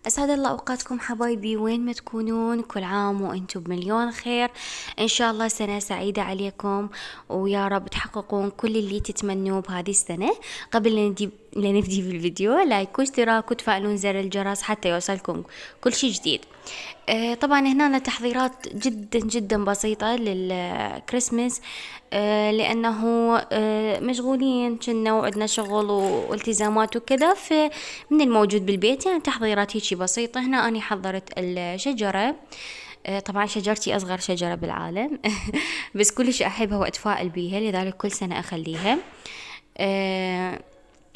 أسعد الله أوقاتكم حبايبي، وين ما تكونون كل عام وأنتم بمليون خير. إن شاء الله سنة سعيدة عليكم، ويا رب تحققون كل اللي تتمنوه بهذه السنة. قبل لا نبدي بالفيديو، لايك واشتراك وتفعلون زر الجرس حتى يوصلكم كل شي جديد. طبعا هنا تحضيرات جدا جدا بسيطة للكريسماس، لأنه مشغولين كنا وعندنا شغل والتزامات وكذا، فمن الموجود بالبيت يعني تحضيرات هيجي بسيطة. هنا أنا حضرت الشجرة. طبعا شجرتي أصغر شجرة بالعالم بس كلش أحبها وأتفائل بيها، لذلك كل سنة أخليها.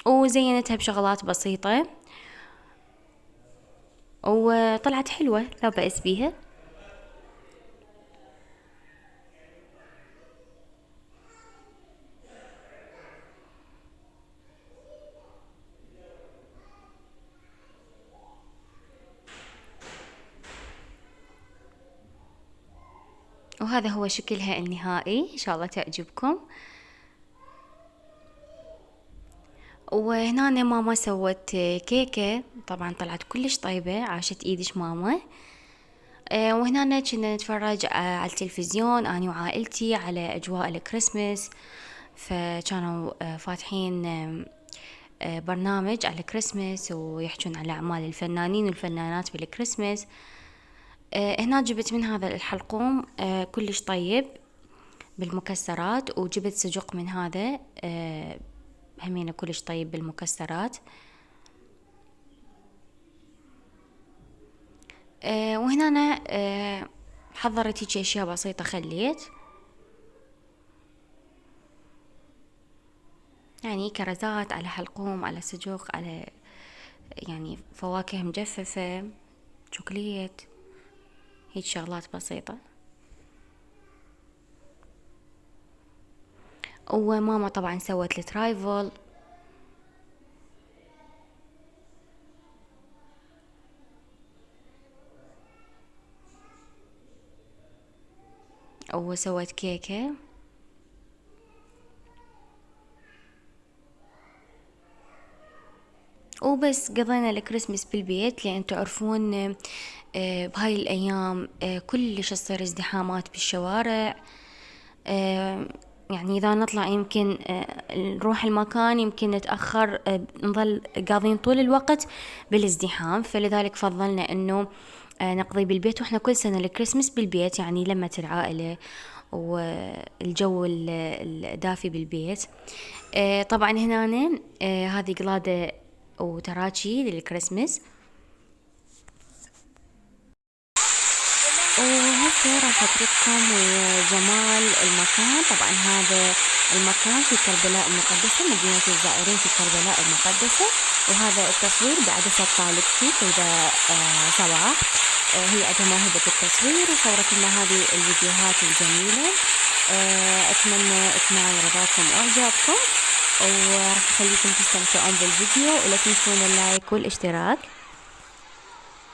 وزينتها بشغلات بسيطة وطلعت حلوة، لا بأس بيها. وهذا هو شكلها النهائي، إن شاء الله تعجبكم. وهنا ماما سوت كيكة، طبعا طلعت كلش طيبة، عاشت ايدش ماما. وهنا كنا نتفرج على التلفزيون أنا وعائلتي على أجواء الكريسماس، فكانوا فاتحين برنامج على الكريسماس ويحجون على أعمال الفنانين والفنانات بالكريسماس. هنا جبت من هذا الحلقوم كلش طيب بالمكسرات، وجبت سجق من هذا همينه كلش طيب بالمكسرات. وهنا أنا حضرت هيك أشياء بسيطة، خليت يعني كرزات على حلقوم على سجق على يعني فواكه مجففة، شوكليت، هيك شغلات بسيطة. وماما طبعا سوت الترايفل، وسوت كيكة. وبس قضينا الكريسماس بالبيت، لأن تعرفون بهاي الأيام كلش تصير ازدحامات بالشوارع. يعني إذا نطلع يمكن نروح المكان يمكن نتأخر، نظل قاضين طول الوقت بالازدحام، فلذلك فضلنا إنه نقضي بالبيت. وإحنا كل سنة الكريسماس بالبيت، يعني لمة العائلة والجو الدافي بالبيت. طبعا هنا هذه قلادة وتراتشي للكريسماس. وهسه راح اترككم وجمال المكان. طبعا هذا المكان في كربلاء المقدسة، مدينة الزائرين في كربلاء المقدسة. وهذا التصوير بعدسة طالبتي كذا صباح، هي عندها موهبة التصوير وصورت لنا هذه الفيديوهات الجميلة. اتمنى تنال رضاكم واعجابكم، وراح اخليكم تستمتعون بالفيديو، ولا تنسون اللايك والاشتراك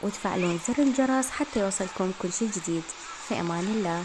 وتفعلون زر الجرس حتى يوصلكم كل شي جديد. في امان الله.